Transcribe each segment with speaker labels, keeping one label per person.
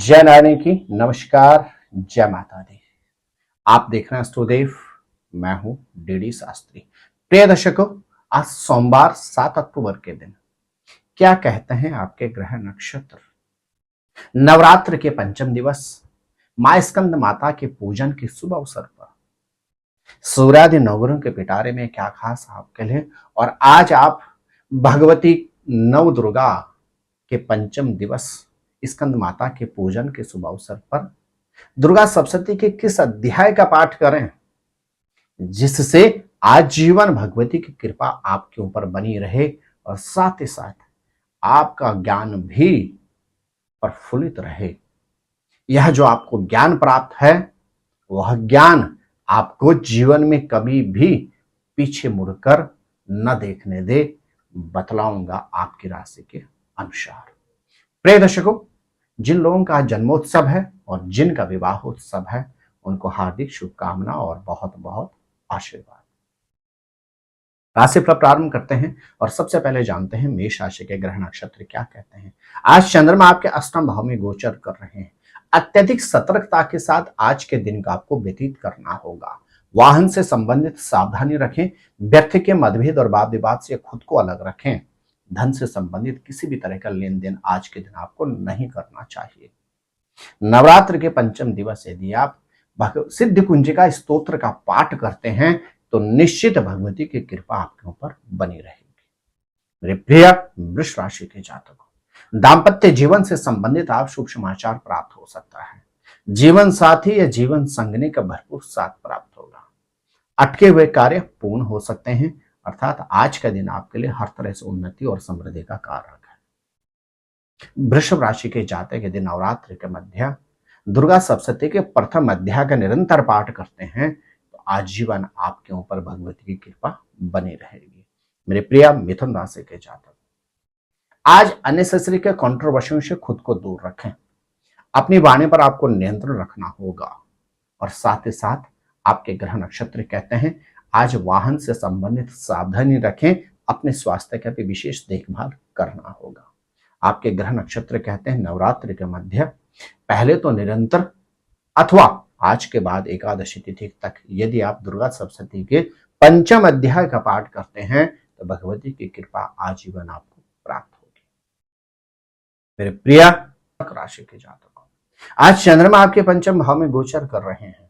Speaker 1: जय नारायण की नमस्कार। जय माता दी। आप देख रहे हैं अष्टोदेव। मैं हूं डीडी शास्त्री। प्रिय दर्शकों, आज सोमवार 7 अक्टूबर के दिन क्या कहते हैं आपके ग्रह नक्षत्र। नवरात्र के पंचम दिवस, मां स्कंद माता के पूजन के शुभ अवसर पर सूर्यादि नवग्रहों के पिटारे में क्या खास आपके लिए। और आज आप भगवती नव दुर्गा के पंचम दिवस स्कंद माता के पूजन के शुभ अवसर पर दुर्गा सप्तशती के किस अध्याय का पाठ करें जिससे आजीवन भगवती की कृपा आपके ऊपर बनी रहे और साथ ही साथ आपका ज्ञान भी प्रफुल्लित रहे। यह जो आपको ज्ञान प्राप्त है वह ज्ञान आपको जीवन में कभी भी पीछे मुड़कर न देखने दे, बतलाऊंगा आपकी राशि के अनुसार। प्रिय दर्शकों, जिन लोगों का जन्मोत्सव है और जिनका विवाहोत्सव है उनको हार्दिक शुभकामना और बहुत बहुत आशीर्वाद। राशिफल प्रारंभ करते हैं और सबसे पहले जानते हैं मेष राशि के ग्रह नक्षत्र क्या कहते हैं। आज चंद्रमा आपके अष्टम भाव में गोचर कर रहे हैं। अत्यधिक सतर्कता के साथ आज के दिन का आपको व्यतीत करना होगा। वाहन से संबंधित सावधानी रखें। व्यर्थ के मतभेद और वाद विवाद से खुद को अलग रखें। धन से संबंधित किसी भी तरह का लेन देन आज के दिन आपको नहीं करना चाहिए। नवरात्र के पंचम दिवस यदि आप सिद्ध कुंजिका स्तोत्र का पाठ करते हैं तो निश्चित भगवती की कृपा आपके ऊपर बनी रहेगी। मेरे प्रिय वृष राशि के जातकों, दाम्पत्य जीवन से संबंधित आप शुभ समाचार प्राप्त हो सकता है। जीवन साथी या जीवन संगनी का भरपूर साथ प्राप्त होगा। अटके हुए कार्य पूर्ण हो सकते हैं, अर्थात आज का दिन आपके लिए हर तरह से उन्नति और समृद्धि का कारक है। वृषभ राशि के जातक यदि नवरात्र के मध्य दुर्गा सप्तशती के प्रथम अध्याय का निरंतर पाठ करते हैं तो आजीवन आपके ऊपर भगवती की कृपा बनी रहेगी। मेरे प्रिय मिथुन राशि के जातक, आज अननेसेसरी के कंट्रोवर्शियों से खुद को दूर रखें। अपनी वाणी पर आपको नियंत्रण रखना होगा और साथ ही साथ आपके ग्रह नक्षत्र कहते हैं आज वाहन से संबंधित सावधानी रखें। अपने स्वास्थ्य का भी विशेष देखभाल करना होगा। आपके ग्रह नक्षत्र कहते हैं नवरात्र के मध्य पहले तो निरंतर अथवा आज के बाद एकादशी तिथि तक यदि आप दुर्गा सप्तशती के पंचम अध्याय का पाठ करते हैं तो भगवती की कृपा आजीवन आपको प्राप्त होगी। मेरे प्रिय राशि के जातकों, आज चंद्रमा आपके पंचम भाव में गोचर कर रहे हैं।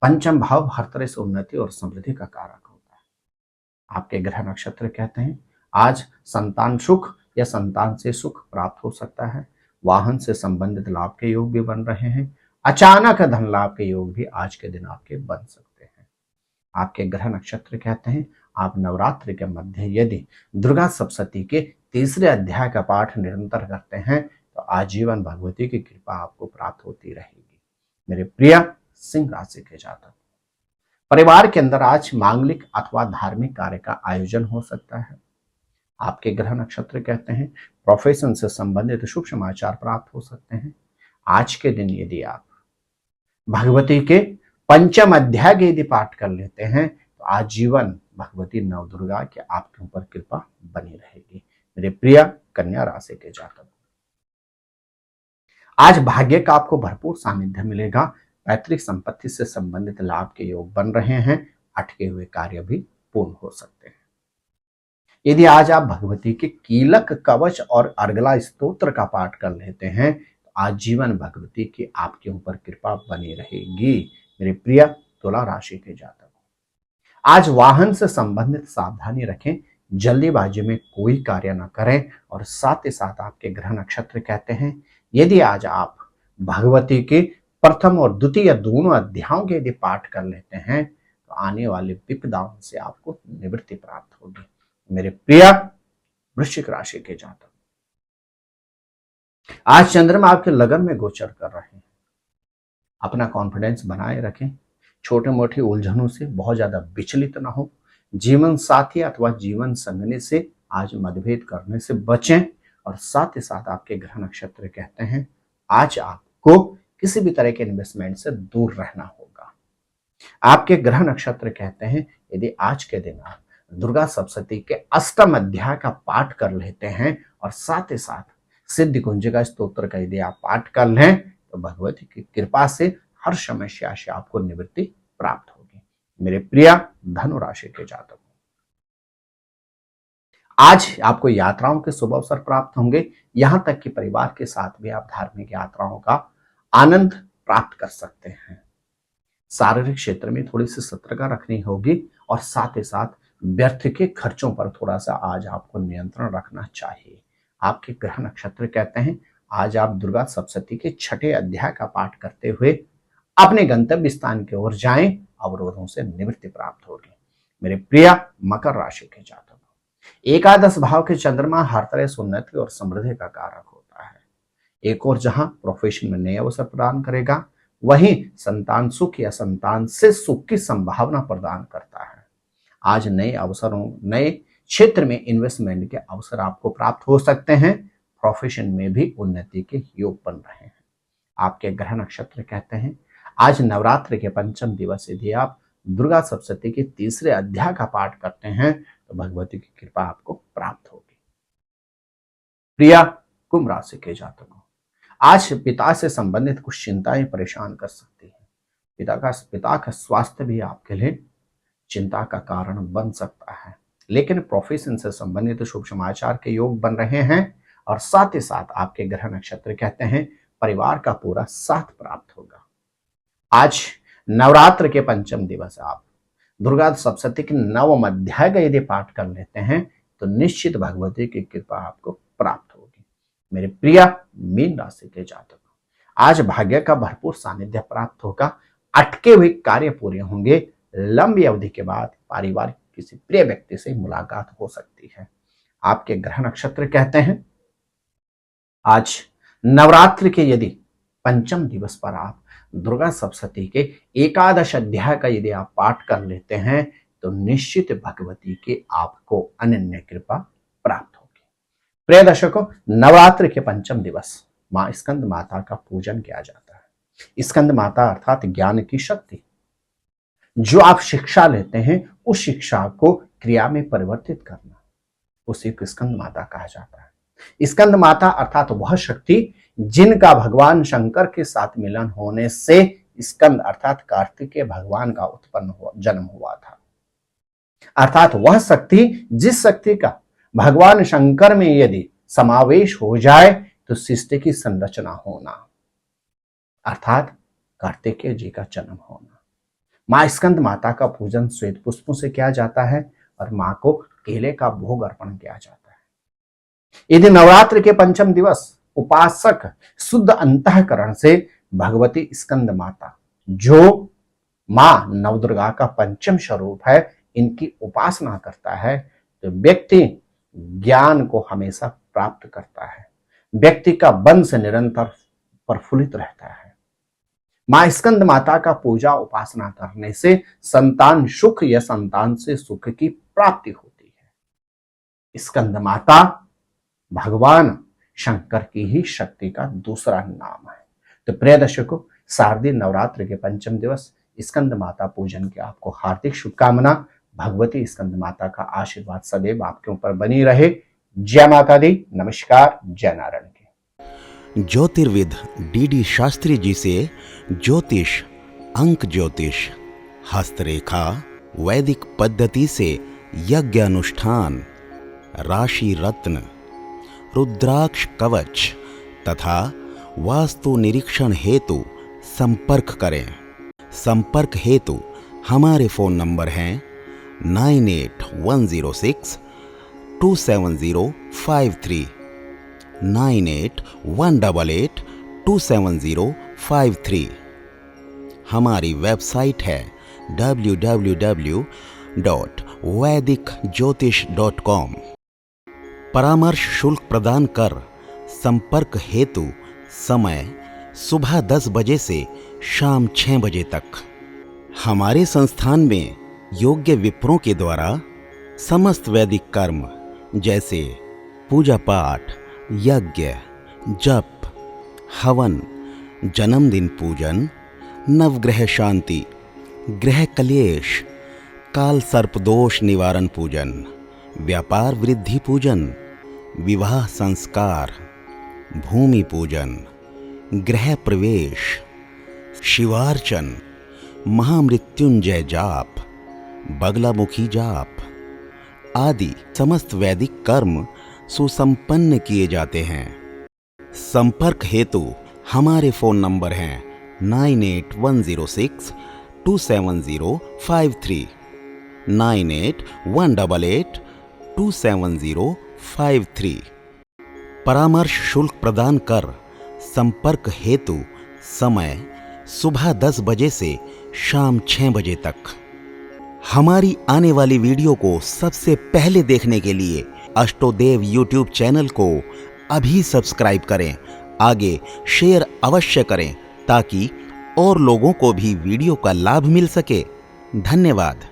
Speaker 1: पंचम भाव हर तरह से उन्नति और समृद्धि का कारक होता है। आपके ग्रह नक्षत्र कहते हैं आज संतान सुख या संतान से सुख प्राप्त हो सकता है। वाहन से संबंधित लाभ के योग भी बन रहे हैं। अचानक धन लाभ के योग भी आज के दिन आपके बन सकते हैं। आपके ग्रह नक्षत्र कहते हैं आप नवरात्र के मध्य यदि दुर्गा सप्तशती के तीसरे अध्याय का पाठ निरंतर करते हैं तो आजीवन भगवती की कृपा आपको प्राप्त होती रहेगी। मेरे प्रिय सिंह राशि के जातक, परिवार के अंदर आज मांगलिक अथवा धार्मिक कार्य का आयोजन हो सकता है। आपके ग्रह नक्षत्र कहते हैं प्रोफेशन से संबंधित शुभ समाचार प्राप्त हो सकते हैं। आज के दिन यदि आप भगवती के पंचम अध्याय के यदि पाठ कर लेते हैं तो आजीवन भगवती नव दुर्गा की आपके ऊपर कृपा बनी रहेगी। मेरे प्रिय कन्या राशि के जातक, आज भाग्य का आपको भरपूर सानिध्य मिलेगा। पैतृक संपत्ति से संबंधित लाभ के योग बन रहे हैं। अटके हुए कार्य भी पूर्ण हो सकते हैं। यदि आज आप भगवती के कीलक कवच और अर्गला स्तोत्र का पाठ कर लेते हैं तो आजीवन भगवती की आपके ऊपर कृपा बनी रहेगी। मेरे प्रिय तुला राशि के जातक, आज वाहन से संबंधित सावधानी रखें। जल्दीबाजी में कोई कार्य न करें और साथ ही साथ आपके ग्रह नक्षत्र कहते हैं यदि आज आप भगवती के प्रथम और द्वितीय दोनों अध्यायों के यदि पाठ कर लेते हैं तो आने वाले विपदाओं से आपको निवृत्ति प्राप्त होगी। मेरे प्रिय वृश्चिक राशि के जातक, आज चंद्रमा आपके लगन में गोचर कर रहे हैं। अपना कॉन्फिडेंस बनाए रखें। छोटे मोटे उलझनों से बहुत ज्यादा विचलित ना हो। जीवन साथी अथवा जीवन संगनी से आज मतभेद करने से बचें और साथ ही साथ आपके ग्रह नक्षत्र कहते हैं आज आपको किसी भी तरह के इन्वेस्टमेंट से दूर रहना होगा। आपके ग्रह नक्षत्र कहते हैं यदि आज के दिन आप दुर्गा सप्तशती के अष्टम अध्याय का पाठ कर लेते हैं और साथ ही साथ सिद्धि कुंजिका स्तोत्र का यदि आप पाठ कर लें तो भगवती की कृपा से हर समस्या से आपको निवृत्ति प्राप्त होगी। मेरे प्रिय धनु राशि के जातकों, आज आपको यात्राओं के शुभ अवसर प्राप्त होंगे। यहां तक कि परिवार के साथ भी आप धार्मिक यात्राओं का आनंद प्राप्त कर सकते हैं। शारीरिक क्षेत्र में थोड़ी सी सतर्कता रखनी होगी और साथ ही साथ व्यर्थ के खर्चों पर थोड़ा सा आज आपको नियंत्रण रखना चाहिए। आपके ग्रह नक्षत्र कहते हैं आज आप दुर्गा सप्तशती के 6ठे अध्याय का पाठ करते हुए अपने गंतव्य स्थान की ओर जाएं, अवरोधों से निवृत्ति प्राप्त होगी। मेरे प्रिय मकर राशि के जातकों, एकादश भाव के चंद्रमा हर तरह से उन्नति और समृद्धि का कारक होता है। एक और जहां प्रोफेशन में नए अवसर प्रदान करेगा, वहीं संतान सुख या संतान से सुख की संभावना प्रदान करता है। आज नए अवसरों, नए क्षेत्र में इन्वेस्टमेंट के अवसर आपको प्राप्त हो सकते हैं। प्रोफेशन में भी उन्नति के योग बन रहे हैं। आपके ग्रह नक्षत्र कहते हैं आज नवरात्र के पंचम दिवस यदि आप दुर्गा सप्तशती के 3रे अध्याय का पाठ करते हैं तो भगवती की कृपा आपको प्राप्त होगी। प्रिया कुंभ राशि के जातकों, आज पिता से संबंधित कुछ चिंताएं परेशान कर सकती हैं। पिता का स्वास्थ्य भी आपके लिए चिंता का कारण बन सकता है, लेकिन प्रोफेशन से संबंधित शुभ समाचार के योग बन रहे हैं और साथ ही साथ आपके ग्रह नक्षत्र कहते हैं परिवार का पूरा साथ प्राप्त होगा। आज नवरात्र के पंचम दिवस आप दुर्गा सप्तशती के 9वें अध्याय का यदि पाठ कर लेते हैं तो निश्चित भगवती की कृपा आपको प्राप्त होगी। मेरे प्रिय मीन राशि के जातकों, आज भाग्य का भरपूर सानिध्य प्राप्त होगा। अटके हुए कार्य पूरे होंगे। लंबी अवधि के बाद पारिवारिक किसी प्रिय व्यक्ति से मुलाकात हो सकती है। आपके ग्रह नक्षत्र कहते हैं आज नवरात्र के यदि पंचम दिवस पर आप दुर्गा सप्तशती के एकादश अध्याय का यदि आप पाठ कर लेते हैं तो निश्चित भगवती की आपको अनन्य कृपा प्राप्त होगी। प्रिय दर्शकों, नवरात्र के पंचम दिवस मां स्कंद माता का पूजन किया जाता है। स्कंद माता अर्थात ज्ञान की शक्ति। जो आप शिक्षा लेते हैं उस शिक्षा को क्रिया में परिवर्तित करना, उसी को स्कंद माता कहा जाता है। स्कंद माता अर्थात वह शक्ति जिनका भगवान शंकर के साथ मिलन होने से स्कंद अर्थात कार्तिकेय भगवान का जन्म हुआ था। अर्थात वह शक्ति जिस शक्ति का भगवान शंकर में यदि समावेश हो जाए तो सृष्टि की संरचना होना, अर्थात कार्तिकेय जी का जन्म होना। मां स्कंद माता का पूजन श्वेत पुष्पों से किया जाता है और मां को केले का भोग अर्पण किया जाता है। यदि नवरात्र के पंचम दिवस उपासक शुद्ध अंतःकरण से भगवती स्कंद माता, जो मां नवदुर्गा का पंचम स्वरूप है, इनकी उपासना करता है तो व्यक्ति ज्ञान को हमेशा प्राप्त करता है। व्यक्ति का वंश निरंतर प्रफुल्लित रहता है। मां स्कंद माता का पूजा उपासना करने से संतान सुख या संतान से सुख की प्राप्ति होती है। स्कंद माता भगवान शंकर की ही शक्ति का दूसरा नाम है। तो प्रिय दर्शकों, शारदीय नवरात्र के पंचम दिवस स्कंद माता पूजन की आपको हार्दिक शुभकामना। भगवती स्कंद माता का आशीर्वाद सदैव आपके ऊपर बनी रहे। जय माता दी। नमस्कार। जय नारायण की।
Speaker 2: ज्योतिर्विद डी शास्त्री जी से ज्योतिष, अंक ज्योतिष, हस्तरेखा, वैदिक पद्धति से यज्ञ अनुष्ठान, राशि रत्न, रुद्राक्ष कवच तथा वास्तु निरीक्षण हेतु संपर्क करें। संपर्क हेतु हमारे फोन नंबर हैं 9810627053, 9818827053। हमारी वेबसाइट है www.vedicjyotish.com। परामर्श शुल्क प्रदान कर संपर्क हेतु समय सुबह 10 बजे से शाम 6 बजे तक। हमारे संस्थान में योग्य विप्रों के द्वारा समस्त वैदिक कर्म जैसे पूजा पाठ, यज्ञ, जप, हवन, जन्मदिन पूजन, नवग्रह शांति, ग्रह कलेश, काल सर्पदोष निवारण पूजन, व्यापार वृद्धि पूजन, विवाह संस्कार, भूमि पूजन, गृह प्रवेश, शिवार्चन, महामृत्युंजय जाप, बगलामुखी जाप आदि समस्त वैदिक कर्म सुसंपन्न किए जाते हैं। संपर्क हेतु हमारे फोन नंबर हैं 9810627053, 9818827053। परामर्श शुल्क प्रदान कर संपर्क हेतु समय सुबह 10 बजे से शाम 6 बजे तक। हमारी आने वाली वीडियो को सबसे पहले देखने के लिए अष्टोदेव यूट्यूब चैनल को अभी सब्सक्राइब करें। आगे शेयर अवश्य करें ताकि और लोगों को भी वीडियो का लाभ मिल सके। धन्यवाद।